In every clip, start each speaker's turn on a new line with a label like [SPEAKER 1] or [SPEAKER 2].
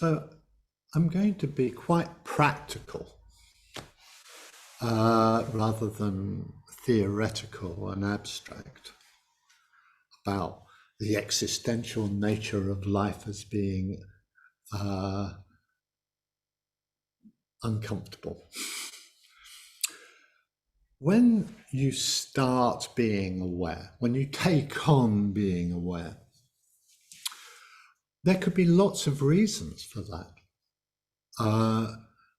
[SPEAKER 1] So I'm going to be quite practical rather than theoretical and abstract about the existential nature of life as being uncomfortable. When you start being aware, when you take on being aware, there could be lots of reasons for that.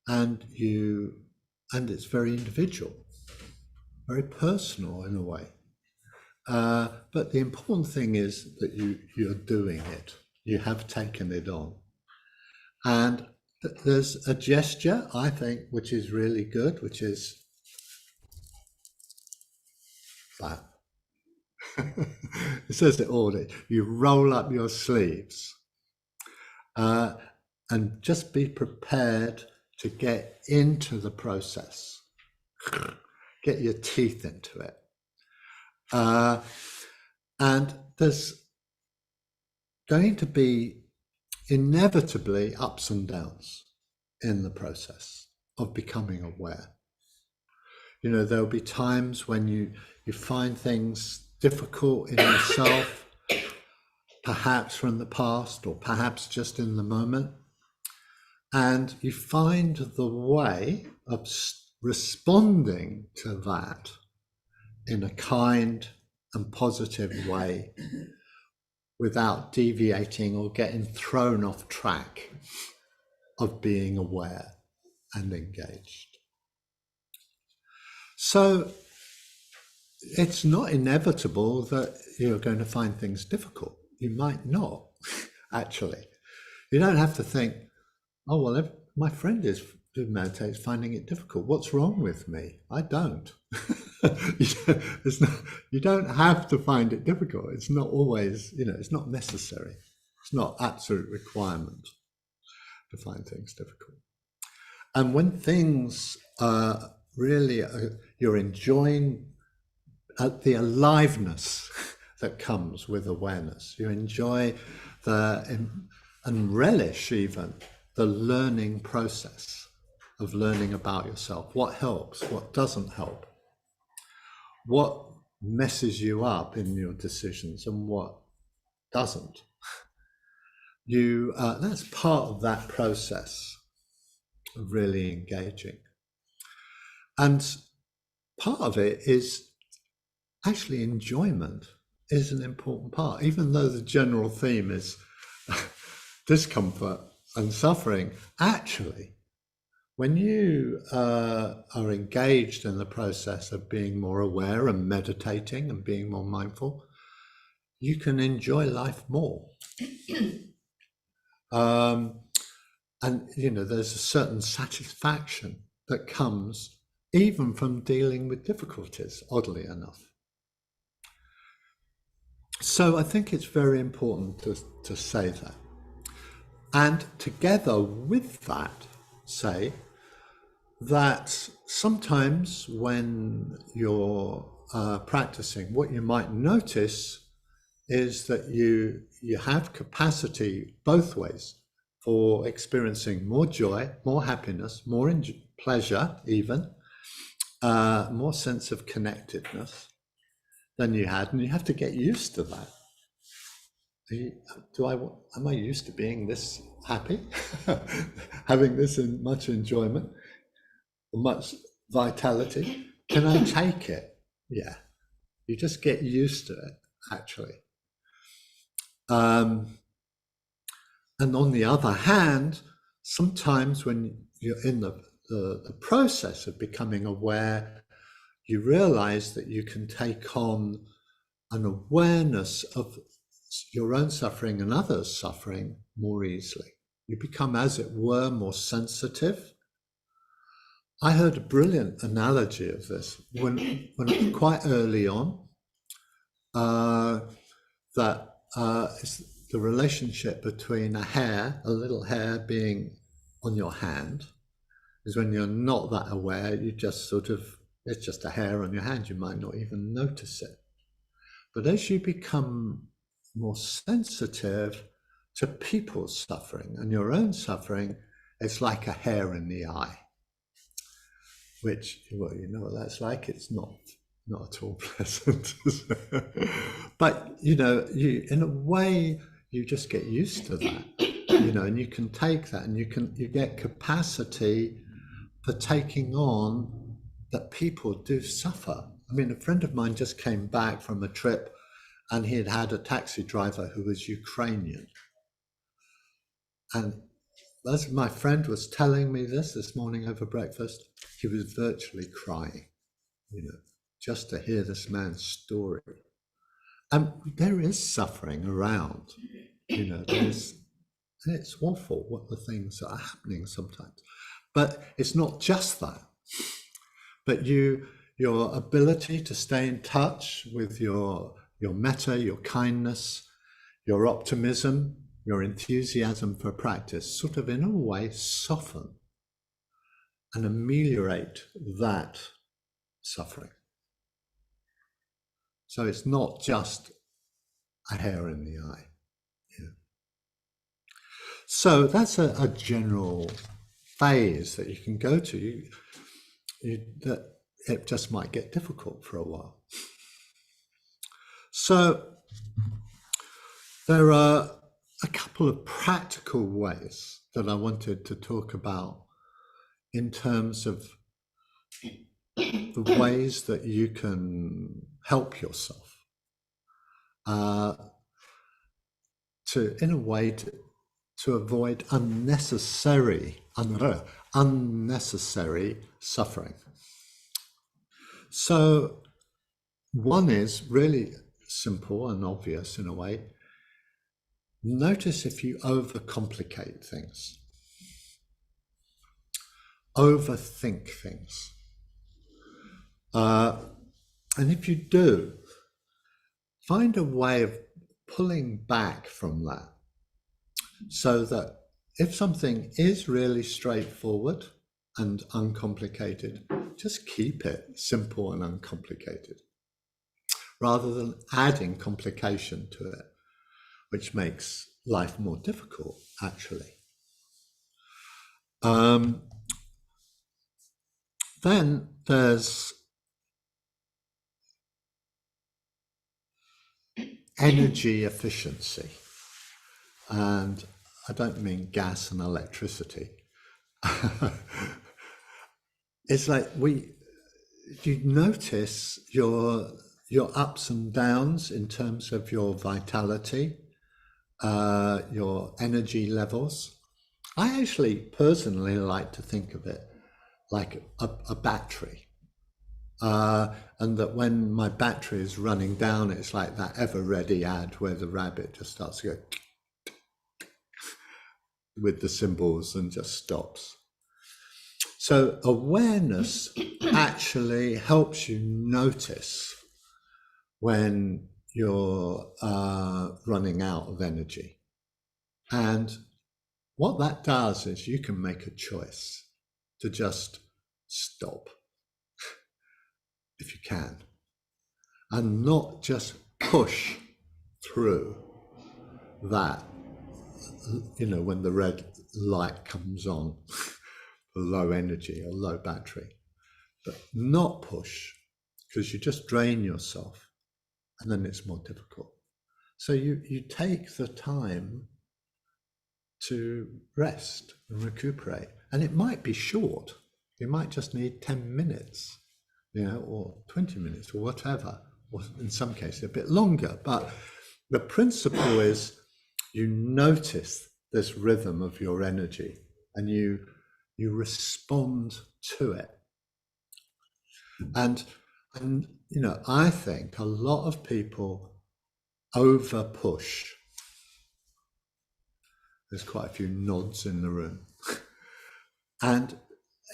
[SPEAKER 1] And it's very individual, very personal in a way. But the important thing is that you're doing it. You have taken it on. And there's a gesture, I think, which is really good, which is that. It says it all. You roll up your sleeves and just be prepared to get into the process. Get your teeth into it. And there's going to be inevitably ups and downs in the process of becoming aware. You know, there'll be times when you find things difficult in yourself, perhaps from the past or perhaps just in the moment. And you find the way of responding to that in a kind and positive way without deviating or getting thrown off track of being aware and engaged. So it's not inevitable that you're going to find things difficult. You might not, actually. You don't have to think, oh, well, my friend who meditates finding it difficult. What's wrong with me? I don't. You don't have to find it difficult. It's not always, it's not necessary. It's not absolute requirement to find things difficult. And when things really, you're enjoying the aliveness that comes with awareness. You enjoy and relish even the learning process of learning about yourself. What helps, what doesn't help, what messes you up in your decisions and what doesn't. That's part of that process of really engaging. And part of it is actually enjoyment is an important part, even though the general theme is discomfort and suffering. Actually, when you are engaged in the process of being more aware and meditating and being more mindful, you can enjoy life more. And there's a certain satisfaction that comes even from dealing with difficulties, oddly enough. So I think it's very important to say that. And together with that, say that sometimes when you're practicing, what you might notice is that you have capacity both ways for experiencing more joy, more happiness, more pleasure even, more sense of connectedness than you had, and you have to get used to that. Am I used to being this happy, having this much enjoyment, much vitality? Can I take it? Yeah, you just get used to it, actually. And on the other hand, sometimes when you're in the process of becoming aware, you realize that you can take on an awareness of your own suffering and others' suffering more easily. You become, as it were, more sensitive. I heard a brilliant analogy of this when quite early on, that is the relationship between a little hair being on your hand, is when you're not that aware, you just it's just a hair on your hand, you might not even notice it. But as you become more sensitive, to people's suffering and your own suffering, it's like a hair in the eye, which, well, you know what that's like. It's not at all pleasant. But, you know, you, in a way, you just get used to that, you know, and you can take that and you get capacity for taking on that people do suffer. I mean, a friend of mine just came back from a trip and he had had a taxi driver who was Ukrainian. And as my friend was telling me this morning over breakfast, he was virtually crying, you know, just to hear this man's story. And there is suffering around, you know, it's awful what the things that are happening sometimes. But it's not just that, but your ability to stay in touch with your metta, your kindness, your optimism, your enthusiasm for practice, sort of in a way soften and ameliorate that suffering. So it's not just a hair in the eye. Yeah. So that's a general phase that you can go to. That it just might get difficult for a while. So there are a couple of practical ways that I wanted to talk about in terms of the ways that you can help yourself in a way to avoid unnecessary suffering. So one is really simple and obvious in a way. Notice if you overcomplicate things, overthink things. And if you do, find a way of pulling back from that so that if something is really straightforward and uncomplicated, just keep it simple and uncomplicated rather than adding complication to it, which makes life more difficult, actually. Then there's energy efficiency. And I don't mean gas and electricity. It's like you notice your ups and downs in terms of your vitality, your energy levels. I actually personally like to think of it like a battery. And that when my battery is running down, it's like that ever-ready ad where the rabbit just starts to go with the symbols and just stops. So awareness actually helps you notice when you're running out of energy. And what that does is you can make a choice to just stop if you can, and not just push through that, you know, when the red light comes on, low energy or low battery, but not push, because you just drain yourself and then it's more difficult. So you take the time to rest and recuperate, and it might be short. You might just need 10 minutes, you know, or 20 minutes or whatever, or in some cases a bit longer. But the principle is you notice this rhythm of your energy and you respond to it. And you know, I think a lot of people over push. There's quite a few nods in the room. And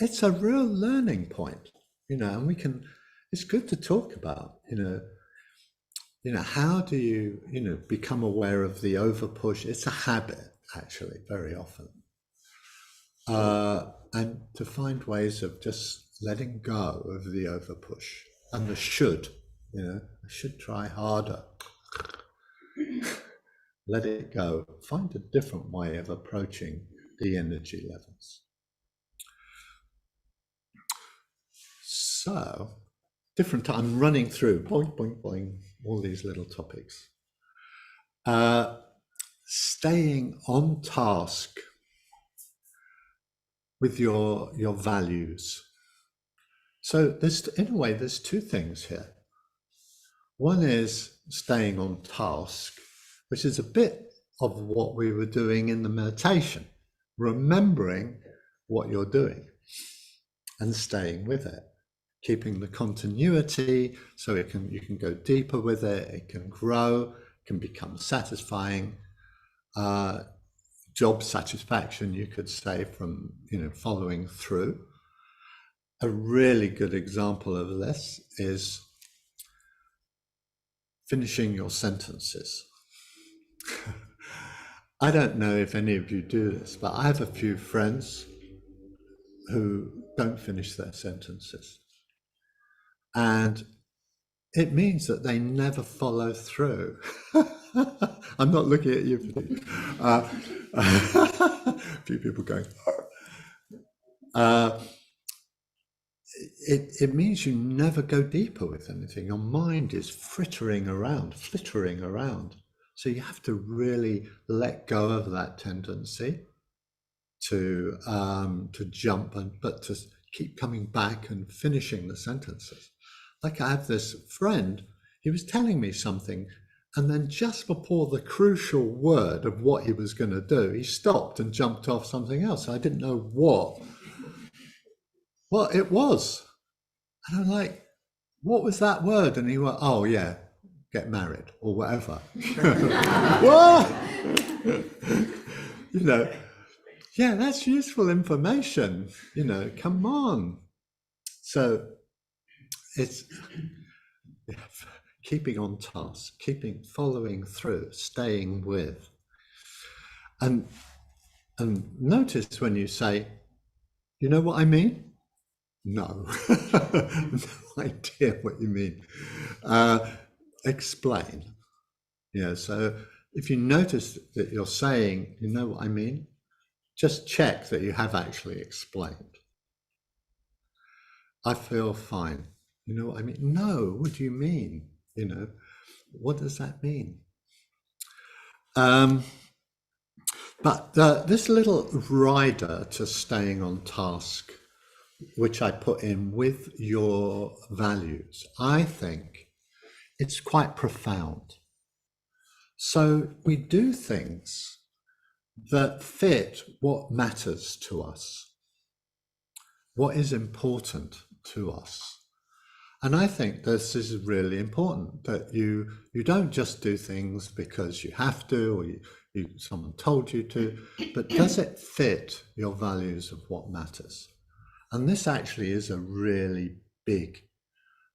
[SPEAKER 1] it's a real learning point, you know, and it's good to talk about, you know, how do you know, become aware of the over push? It's a habit, actually, very often. And to find ways of just letting go of the over push and the should, you know, I should try harder. let it go, find a different way of approaching the energy levels. So, I'm running through, boing, boing, boing, all these little topics. Staying on task with your values. So in a way, there's two things here. One is staying on task, which is a bit of what we were doing in the meditation, remembering what you're doing and staying with it, keeping the continuity so you can go deeper with it, it can grow, can become satisfying. Job satisfaction, you could say, from following through. A really good example of this is finishing your sentences. I don't know if any of you do this, but I have a few friends who don't finish their sentences. And it means that they never follow through. I'm not looking at you. A few people going. It means you never go deeper with anything. Your mind is flittering around. So you have to really let go of that tendency to jump, but to keep coming back and finishing the sentences. Like I have this friend, he was telling me something, and then just before the crucial word of what he was going to do, he stopped and jumped off something else. I didn't know what it was. And I'm like, what was that word? And he went, oh yeah, get married or whatever. What? Yeah, that's useful information. Come on. So it's keeping on task, following through, staying with. And notice when you say, you know what I mean? No, no idea what you mean. Explain. So if you notice that you're saying, you know what I mean, just check that you have actually explained. I feel fine. You know what I mean? No, what do you mean? What does that mean? But this little rider to staying on task, which I put in with your values, I think it's quite profound. So we do things that fit what matters to us, what is important to us. And I think this is really important, that you don't just do things because you have to, or someone told you to, but does it fit your values of what matters? And this actually is a really big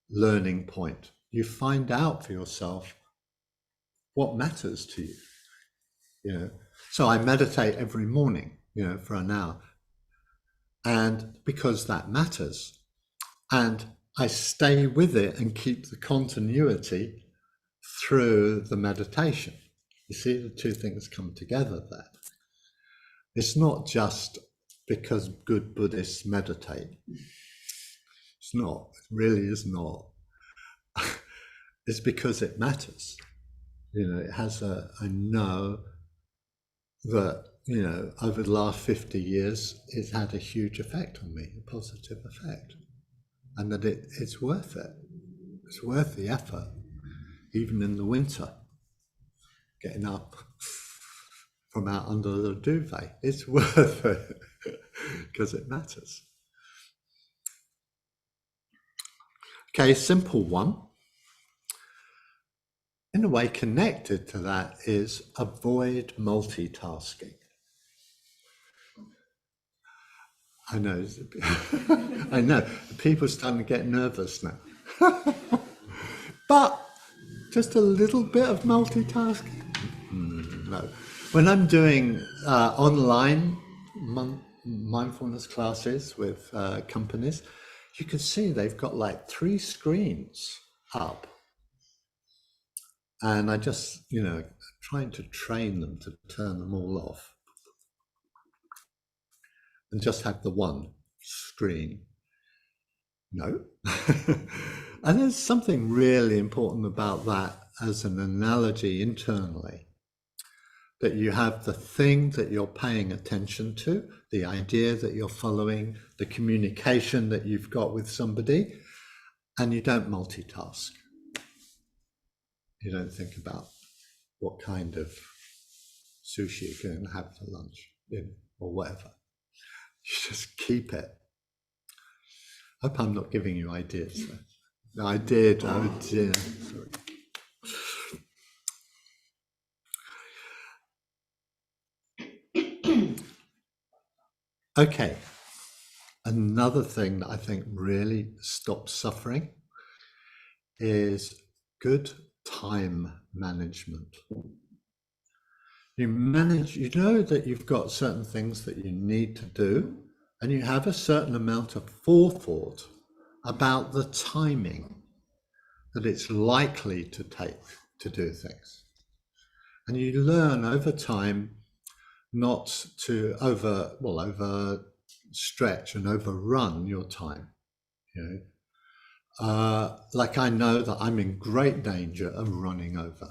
[SPEAKER 1] learning point. You find out for yourself what matters to you. So I meditate every morning, for an hour, and because that matters, and I stay with it and keep the continuity through the meditation. You see, the two things come together there. It's not just because good Buddhists meditate. It's not. It really is not. It's because it matters. It has I know that, over the last 50 years, it's had a huge effect on me, a positive effect. And that it's worth it. It's worth the effort, even in the winter, getting up from out under the duvet. It's worth it because it matters. Okay, simple one. In a way, connected to that is avoid multitasking. I know, I know, people are starting to get nervous now. But just a little bit of multitasking? No. When I'm doing online mindfulness classes with companies, you can see they've got like 3 screens up. And I just, trying to train them to turn them all off and just have the one screen. No. And there's something really important about that as an analogy internally, that you have the thing that you're paying attention to, the idea that you're following, the communication that you've got with somebody, and you don't multitask. You don't think about what kind of sushi you're going to have for lunch or whatever. You just keep it. I hope I'm not giving you ideas. No, I did. Oh dear. Sorry. Okay. Another thing that I think really stops suffering is good time management. You know that you've got certain things that you need to do, and you have a certain amount of forethought about the timing that it's likely to take to do things. And you learn over time not to overstretch and overrun your time. Like I know that I'm in great danger of running over,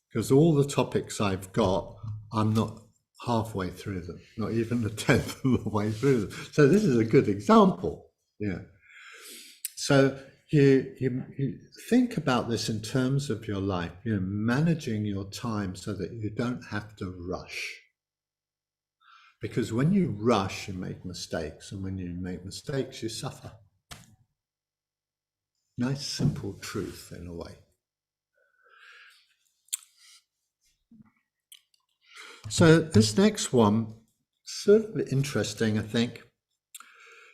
[SPEAKER 1] because all the topics I've got, I'm not halfway through them, not even a tenth of the way through them. So this is a good example. So you think about this in terms of your life, managing your time so that you don't have to rush. Because when you rush, you make mistakes, and when you make mistakes, you suffer. Nice, simple truth in a way. So this next one, sort of interesting, I think.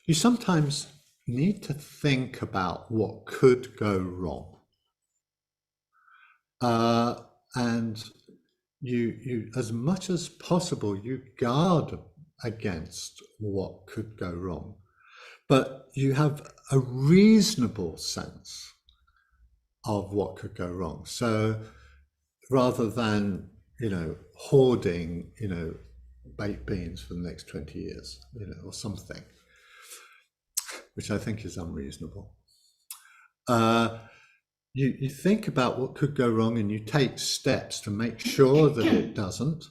[SPEAKER 1] You sometimes need to think about what could go wrong. And you, as much as possible, you guard against what could go wrong. But you have a reasonable sense of what could go wrong. So rather than, hoarding, baked beans for the next 20 years, or something, which I think is unreasonable. You think about what could go wrong, and you take steps to make sure that it doesn't.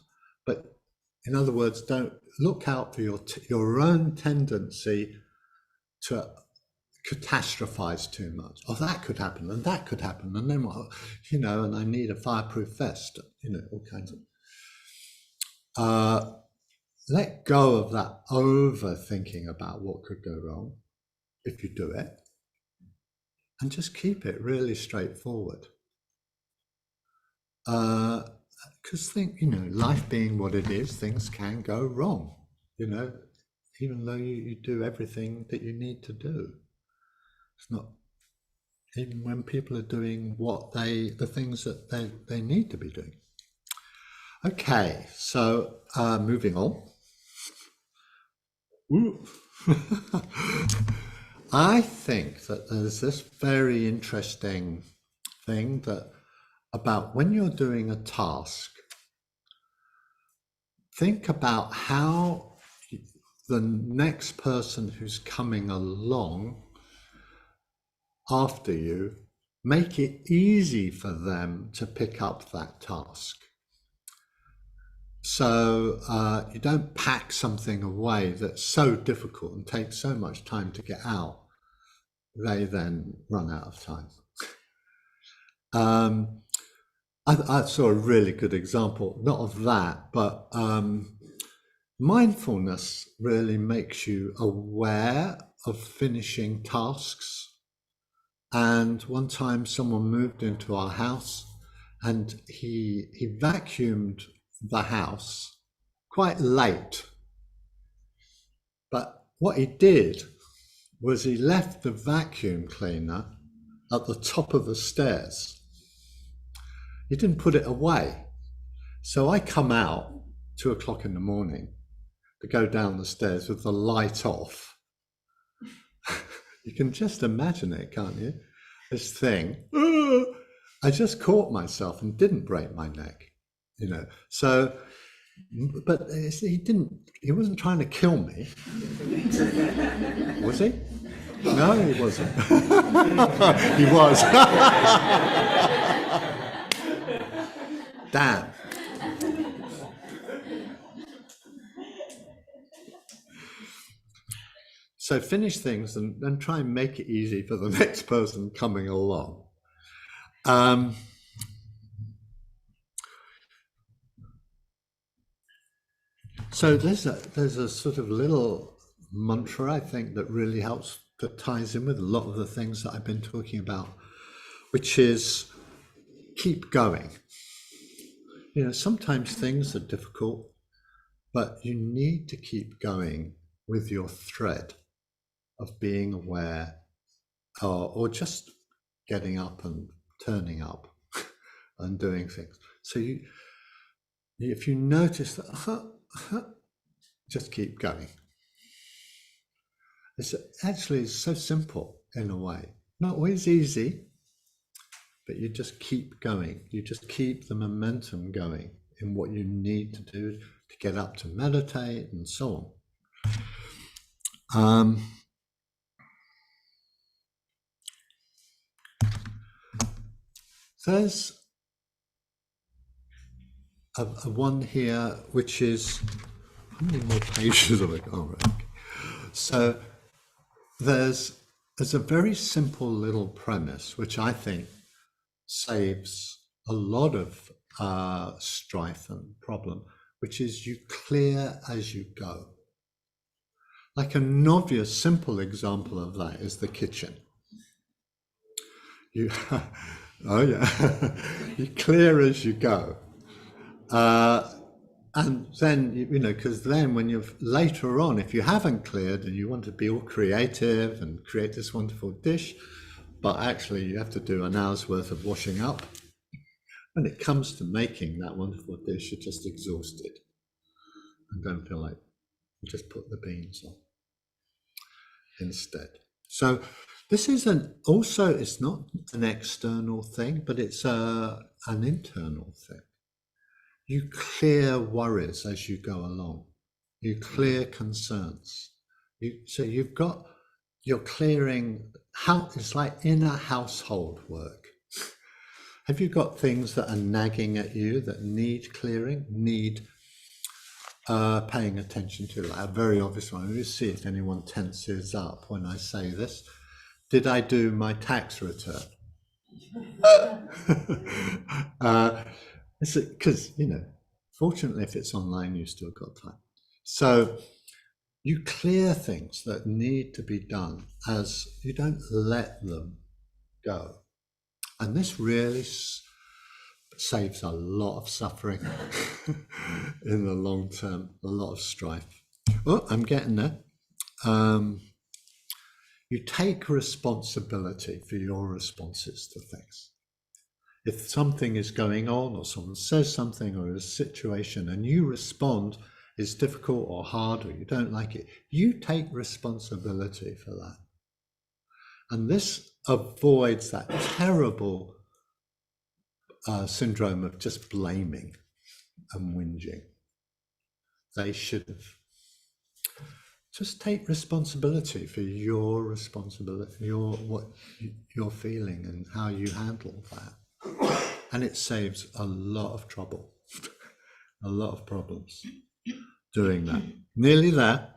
[SPEAKER 1] But in other words, don't look out for your own tendency to catastrophize too much. Oh, that could happen, and that could happen, and then what? And I need a fireproof vest. All kinds of. Let go of that overthinking about what could go wrong, if you do it, and just keep it really straightforward. Because life being what it is, things can go wrong. Even though you do everything that you need to do. It's not, even when people are doing the things that they need to be doing. Okay, so moving on. I think that there's this very interesting thing about when you're doing a task, think about how the next person who's coming along after you, make it easy for them to pick up that task. So you don't pack something away that's so difficult and takes so much time to get out, they then run out of time. I saw a really good example, not of that, but mindfulness really makes you aware of finishing tasks. And one time someone moved into our house, and he vacuumed the house quite late. But what he did was he left the vacuum cleaner at the top of the stairs. He didn't put it away. So I come out 2 o'clock in the morning to go down the stairs with the light off. You can just imagine it, can't you? This thing. I just caught myself and didn't break my neck, you know. So, but he wasn't trying to kill me, was he? No, he wasn't. He was. Damn. So finish things and try and make it easy for the next person coming along. So there's a sort of little mantra, I think, that really helps, that ties in with a lot of the things that I've been talking about, which is keep going. You know, sometimes things are difficult, but you need to keep going with your thread of being aware, or just getting up and turning up and doing things. So if you notice that, just keep going. It's actually so simple in a way. Not always easy, but you just keep going. You just keep the momentum going in what you need to do to get up to meditate and so on. There's a one here, which is, how many more pages have I got? Oh, right. So there's a very simple little premise, which I think saves a lot of strife and problem, which is you clear as you go. Like an obvious, simple example of that is the kitchen. You, oh yeah, you clear as you go. And then, you know, because then when you're later on, if you haven't cleared and you want to be all creative and create this wonderful dish, but actually you have to do an hour's worth of washing up, when it comes to making that wonderful dish, you're just exhausted and don't feel like you just put the beans on instead. So this is it's not an external thing, but it's an internal thing. You clear worries as you go along. You clear concerns. You're clearing how it's like inner household work. Have you got things that are nagging at you that need clearing, need paying attention to? Like a very obvious one. Let me see if anyone tenses up when I say this. Did I do my tax return? Because, you know, fortunately, if it's online, you've still got time. So you clear things that need to be done as you don't let them go. And this really saves a lot of suffering in the long term, a lot of strife. Oh, I'm getting there. You take responsibility for your responses to things. If something is going on or someone says something or a situation and you respond, it's difficult or hard or you don't like it, you take responsibility for that. And this avoids that terrible syndrome of just blaming and whinging. They should have. Just take responsibility for your responsibility, what you're feeling and how you handle that. And it saves a lot of trouble, a lot of problems doing that. Nearly there.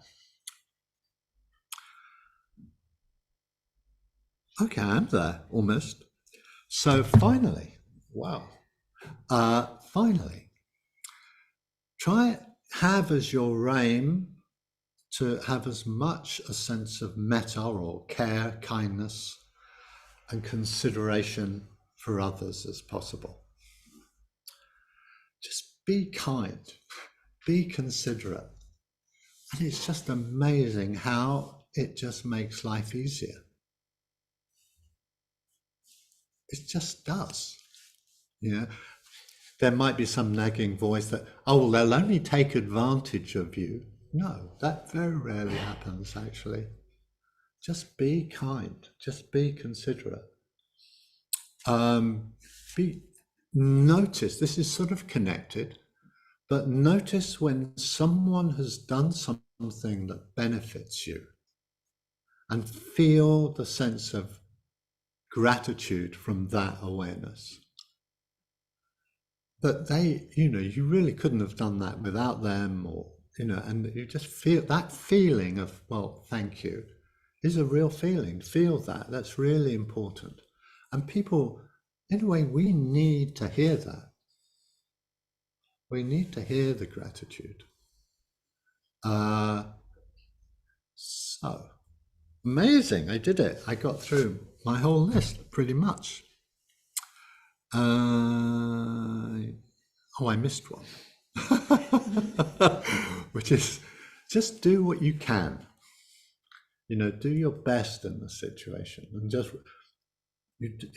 [SPEAKER 1] Okay, I'm there, almost. So finally, wow. Finally, have as your aim to have as much a sense of metta or care, kindness, and consideration for others as possible. Just be kind, be considerate. And it's just amazing how it just makes life easier. It just does. You know, there might be some nagging voice that, oh, well, they'll only take advantage of you. No, that very rarely happens, actually. Just be kind, just be considerate. notice, this is sort of connected, but notice when someone has done something that benefits you, and feel the sense of gratitude from that awareness. But they, you really couldn't have done that without them, or, and you just feel that feeling of, well, thank you, is a real feeling. Feel that. That's really important. And people, in a way, we need to hear that. We need to hear the gratitude. So, amazing. I did it. I got through my whole list pretty much. I missed one, which is just do what you can. Do your best in the situation, and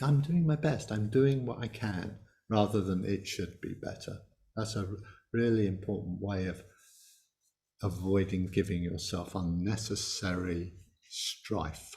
[SPEAKER 1] I'm doing my best. I'm doing what I can, rather than it should be better. That's a really important way of avoiding giving yourself unnecessary strife.